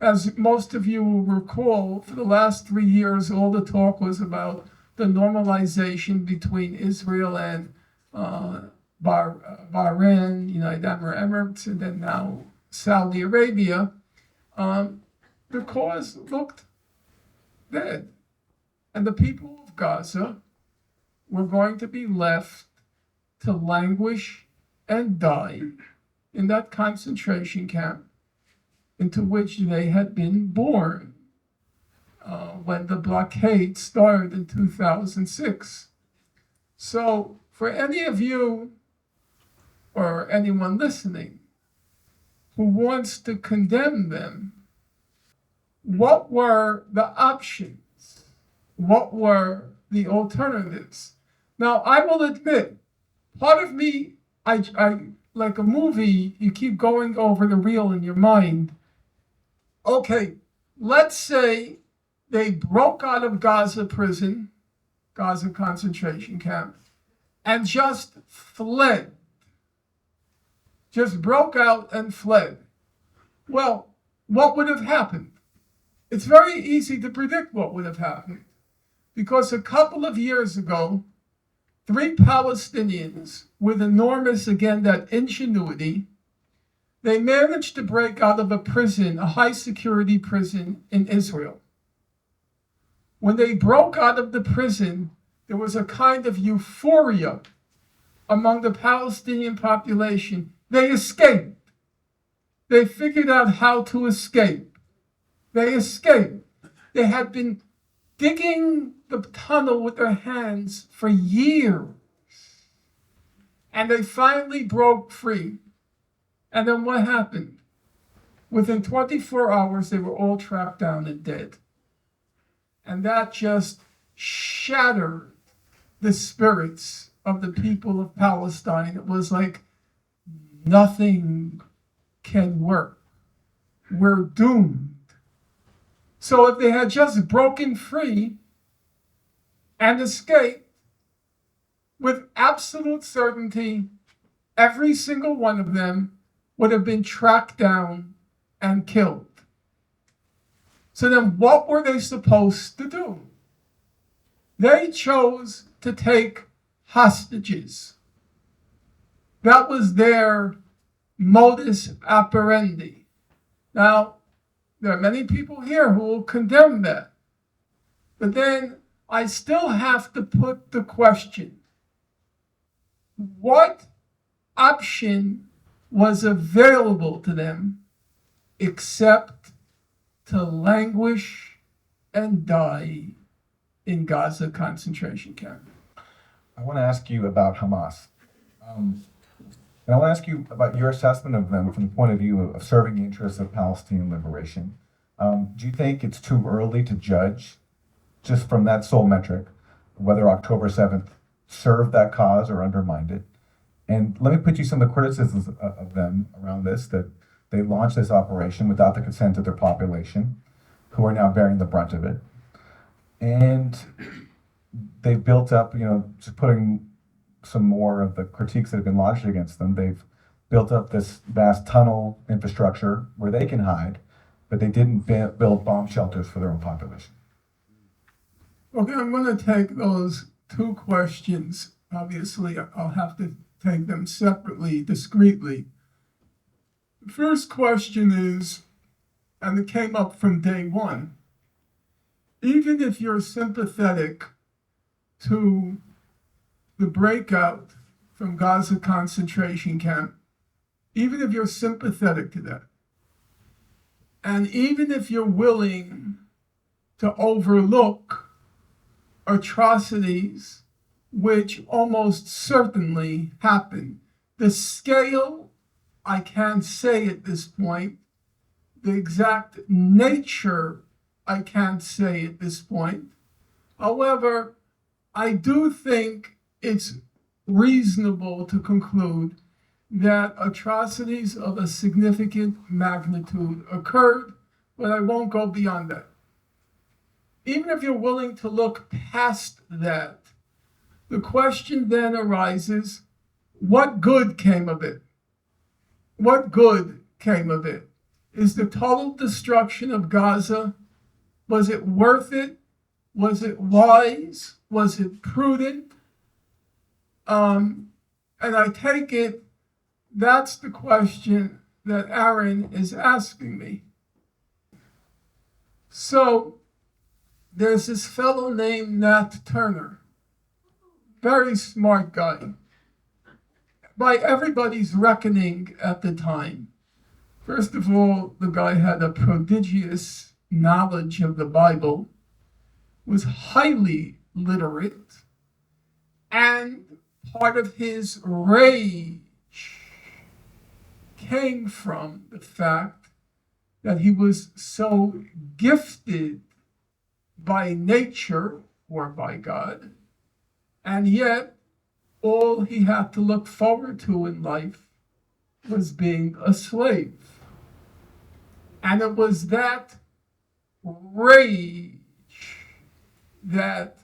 as most of you will recall, for the last 3 years, all the talk was about the normalization between Israel and Bahrain, United Arab Emirates, and then now Saudi Arabia. The cause looked dead. And the people of Gaza were going to be left to languish and die in that concentration camp into which they had been born when the blockade started in 2006. So for any of you or anyone listening who wants to condemn them, what were the options? What were the alternatives? Now, I will admit, part of me, I like a movie, you keep going over the reel in your mind. Okay, let's say they broke out of Gaza prison, Gaza concentration camp, and just fled. Just broke out and fled. Well, what would have happened? It's very easy to predict what would have happened, because a couple of years ago, 3 Palestinians with enormous, again, that ingenuity, they managed to break out of a prison, a high security prison in Israel. When they broke out of the prison, there was a kind of euphoria among the Palestinian population. They escaped. They figured out how to escape. They escaped. They had been digging the tunnel with their hands for years. And they finally broke free. And then what happened? Within 24 hours, they were all trapped down and dead. And that just shattered the spirits of the people of Palestine. It was like, nothing can work. We're doomed. So if they had just broken free and escaped, with absolute certainty, every single one of them would have been tracked down and killed. So then what were they supposed to do? They chose to take hostages. That was their modus operandi. Now, there are many people here who will condemn that. But then I still have to put the question, what option was available to them except to languish and die in Gaza concentration camp? I want to ask you about Hamas. And I want to ask you about your assessment of them from the point of view of serving the interests of Palestinian liberation. Do you think it's too early to judge, just from that sole metric, whether October 7th served that cause or undermined it? And let me put you some of the criticisms of them around this, that they launched this operation without the consent of their population, who are now bearing the brunt of it. And they've built up, just putting some more of the critiques that have been lodged against them, they've built up this vast tunnel infrastructure where they can hide, but they didn't build bomb shelters for their own population. Okay, I'm going to take those 2 questions. Obviously, I'll have to take them separately, discreetly. The first question is, and it came up from day one, even if you're sympathetic to the breakout from Gaza concentration camp, even if you're sympathetic to that, and even if you're willing to overlook atrocities which almost certainly happened, the scale, I can't say at this point, the exact nature, I can't say at this point. However, I do think it's reasonable to conclude that atrocities of a significant magnitude occurred, but I won't go beyond that. Even if you're willing to look past that, the question then arises, what good came of it? What good came of it? Is the total destruction of Gaza, was it worth it? Was it wise? Was it prudent? And I take it that's the question that Aaron is asking me. So there's this fellow named Nat Turner, very smart guy, by everybody's reckoning at the time. First of all, the guy had a prodigious knowledge of the Bible, was highly literate, and part of his rage came from the fact that he was so gifted by nature or by God, and yet all he had to look forward to in life was being a slave. And it was that rage that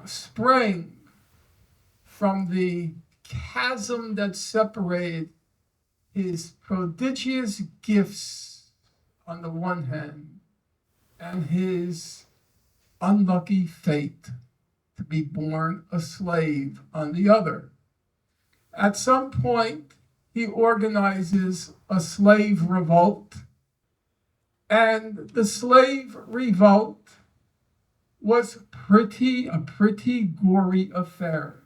sprang from the chasm that separated his prodigious gifts on the one hand and his unlucky fate to be born a slave on the other. At some point, he organizes a slave revolt, and the slave revolt was a pretty gory affair.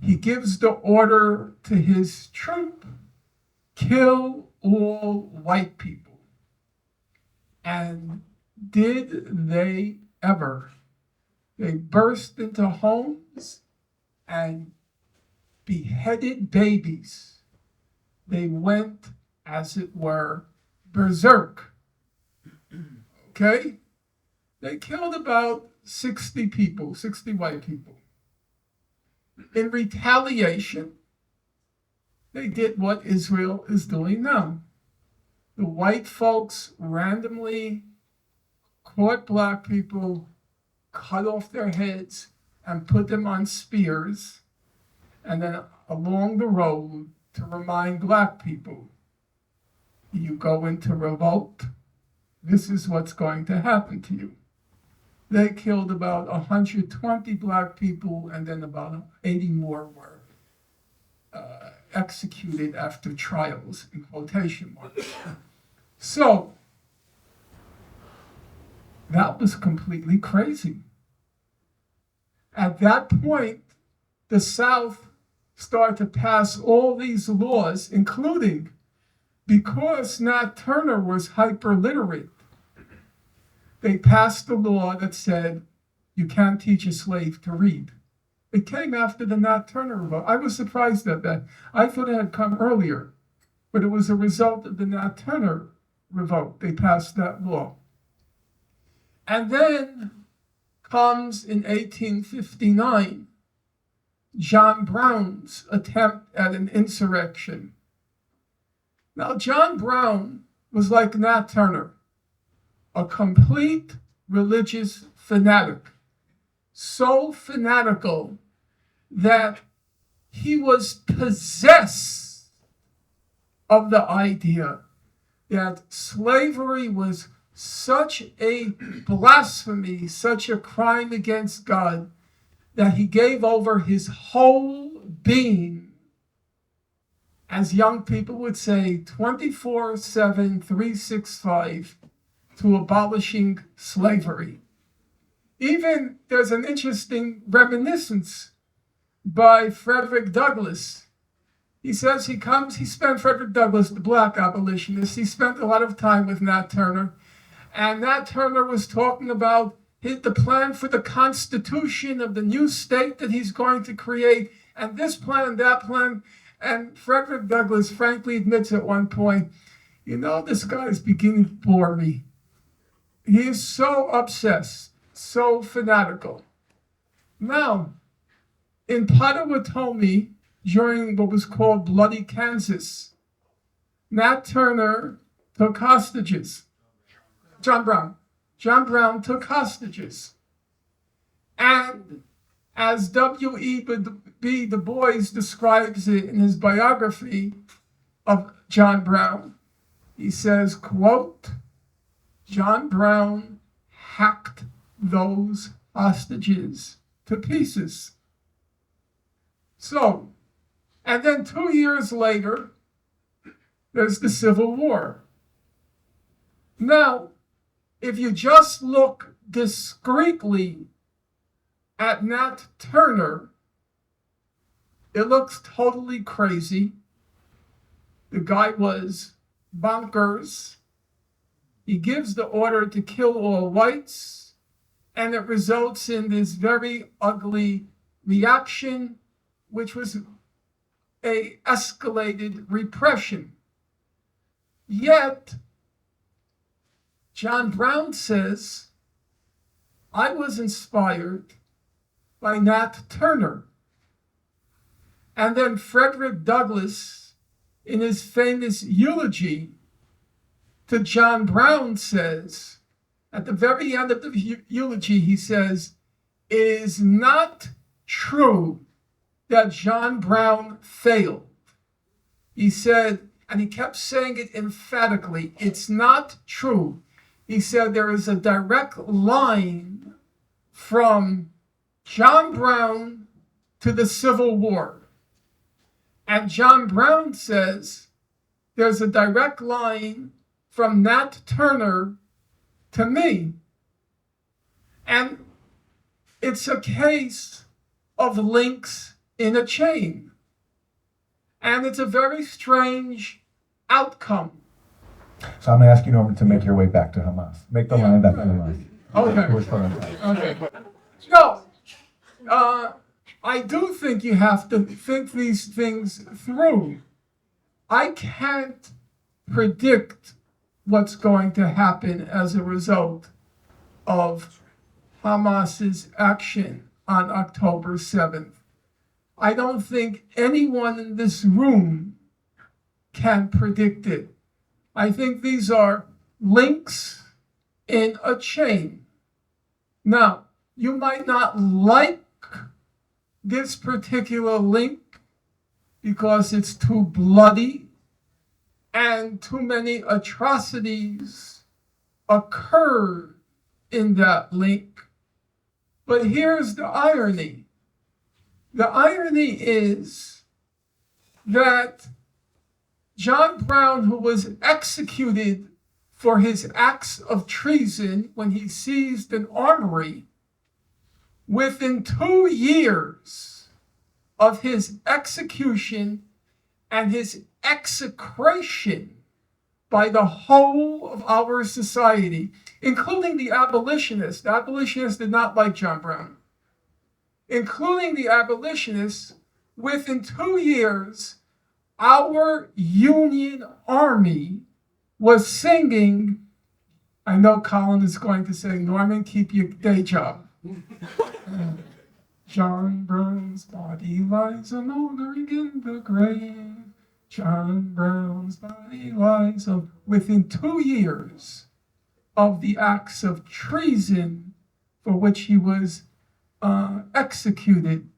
He gives the order to his troop, kill all white people. And did they ever? They burst into homes and beheaded babies. They went, as it were, berserk. Okay? They killed about 60 people, 60 white people. In retaliation, they did what Israel is doing now. The white folks randomly caught black people, cut off their heads, and put them on spears, and then along the road to remind black people, you go into revolt, this is what's going to happen to you. They killed about 120 black people, and then about 80 more were executed after trials, in quotation marks. So, that was completely crazy. At that point, the South started to pass all these laws, including, because Nat Turner was hyper-literate, they passed a law that said you can't teach a slave to read. It came after the Nat Turner revolt. I was surprised at that. I thought it had come earlier, but it was a result of the Nat Turner revolt. They passed that law. And then comes in 1859, John Brown's attempt at an insurrection. Now, John Brown was like Nat Turner, a complete religious fanatic, so fanatical that he was possessed of the idea that slavery was such a blasphemy, such a crime against God, that he gave over his whole being, as young people would say, 24/7, 365, to abolishing slavery. Even there's an interesting reminiscence by Frederick Douglass. He says Frederick Douglass, the black abolitionist, he spent a lot of time with Nat Turner. And Nat Turner was talking about the plan for the Constitution of the new state that he's going to create, and this plan and that plan. And Frederick Douglass frankly admits at one point, this guy is beginning to bore me. He is so obsessed, so fanatical. Now, in Potawatomi, during what was called Bloody Kansas, Nat Turner took hostages. John Brown took hostages. And as W.E.B. Du Bois describes it in his biography, of John Brown. He says, quote, John Brown hacked those hostages to pieces. So, and then 2 years later, there's the Civil War. Now, if you just look discreetly at Nat Turner, it looks totally crazy. The guy was bonkers. He gives the order to kill all whites, and it results in this very ugly reaction, which was a escalated repression. Yet, John Brown says, I was inspired by Nat Turner. And then Frederick Douglass, in his famous eulogy to John Brown, says, at the very end of the eulogy, he says, it is not true that John Brown failed. He said, and he kept saying it emphatically, it's not true. He said there is a direct line from John Brown to the Civil War. And John Brown says there's a direct line from Nat Turner to me. And it's a case of links in a chain. And it's a very strange outcome. So I'm going to ask you, Norman, to make your way back to Hamas. Make the line back to Hamas. Okay. No, I do think you have to think these things through. I can't predict what's going to happen as a result of Hamas's action on October 7th. I don't think anyone in this room can predict it. I think these are links in a chain. Now, you might not like this particular link because it's too bloody and too many atrocities occurred in that link. But here's the irony. The irony is that John Brown, who was executed for his acts of treason when he seized an armory, within 2 years of his execution and his execration by the whole of our society, including the abolitionists. The abolitionists did not like John Brown. Including the abolitionists, within 2 years, our Union Army was singing, I know Colin is going to say, Norman, keep your day job. John Brown's body lies a mouldering in the grave. John Brown's body lies within 2 years of the acts of treason for which he was executed.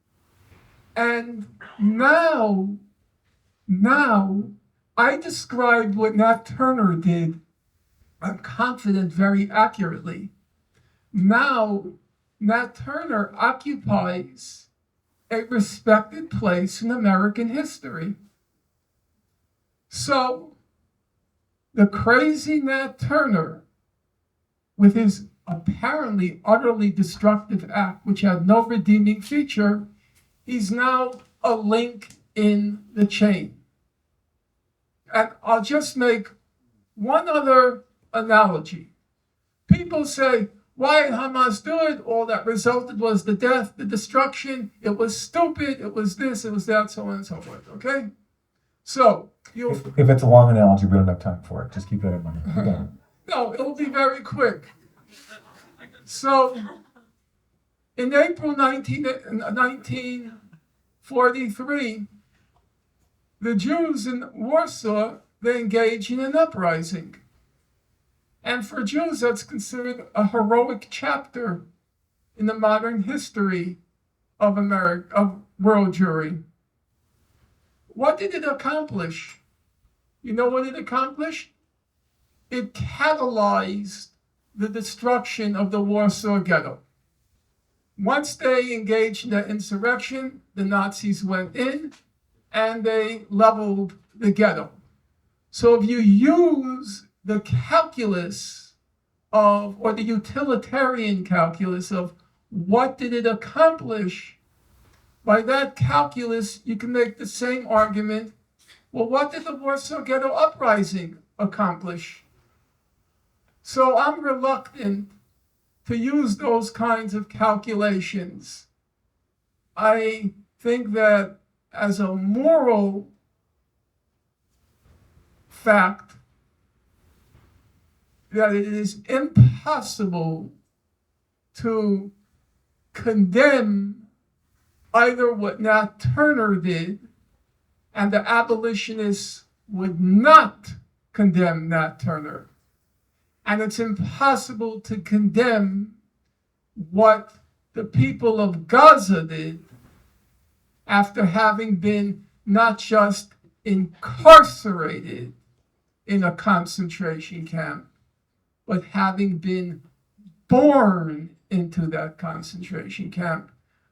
And now, I described what Nat Turner did, I'm confident, very accurately. Now, Nat Turner occupies a respected place in American history. So, the crazy Nat Turner, with his apparently utterly destructive act, which had no redeeming feature, he's now a link in the chain. And I'll just make one other analogy. People say, why did Hamas do it? All that resulted was the death, the destruction. It was stupid. It was this, it was that, so on and so forth. Okay? So, if it's a long analogy, we don't have time for it. Just keep that in mind. No, it'll be very quick. So, in April 1943, the Jews in Warsaw, they engaged in an uprising. And for Jews, that's considered a heroic chapter in the modern history of America, of world Jewry. What did it accomplish? You know what it accomplished? It catalyzed the destruction of the Warsaw Ghetto. Once they engaged in the insurrection, the Nazis went in and they leveled the ghetto. So if you use the calculus of, or the utilitarian calculus of what did it accomplish, by that calculus, you can make the same argument. Well, what did the Warsaw Ghetto Uprising accomplish? So I'm reluctant to use those kinds of calculations. I think that as a moral fact, that it is impossible to condemn either what Nat Turner did, and the abolitionists would not condemn Nat Turner. And it's impossible to condemn what the people of Gaza did after having been not just incarcerated in a concentration camp, but having been born into that concentration camp.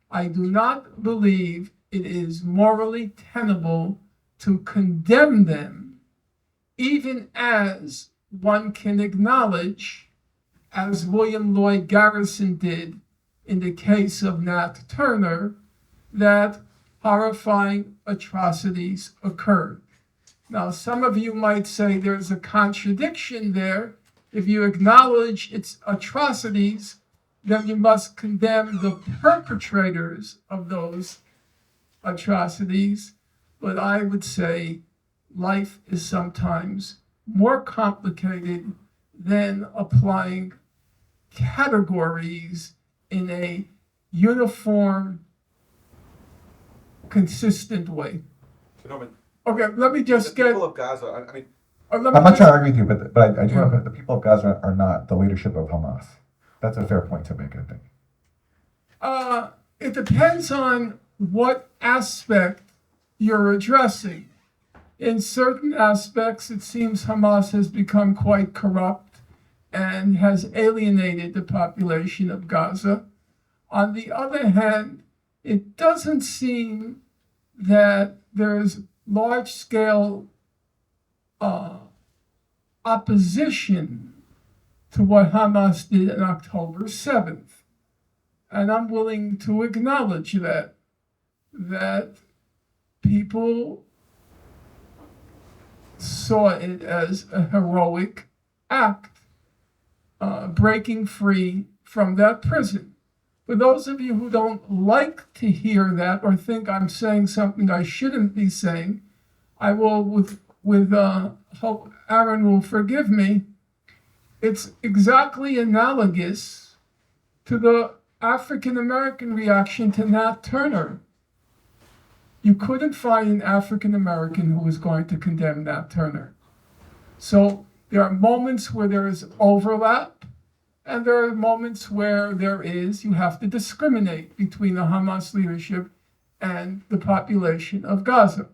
I do not believe it is morally tenable to condemn them, even as one can acknowledge, as William Lloyd Garrison did in the case of Nat Turner, that horrifying atrocities occurred. Now, some of you might say there's a contradiction there. If you acknowledge its atrocities, then you must condemn the perpetrators of those atrocities. But I would say life is sometimes more complicated than applying categories in a uniform, consistent way. Okay, let me just get. The people of Gaza, I mean, I'm not trying to argue with you, but I do know that the people of Gaza are not the leadership of Hamas. That's a fair point to make, I think. It depends on what aspect you're addressing. In certain aspects, it seems Hamas has become quite corrupt and has alienated the population of Gaza. On the other hand, it doesn't seem that there's large-scale opposition to what Hamas did on October 7th. And I'm willing to acknowledge that people saw it as a heroic act, breaking free from that prison. For those of you who don't like to hear that or think I'm saying something I shouldn't be saying, I will, hope Aaron will forgive me. It's exactly analogous to the African American reaction to Nat Turner. You couldn't find an African American who was going to condemn Nat Turner. So there are moments where there is overlap, and there are moments where you have to discriminate between the Hamas leadership and the population of Gaza.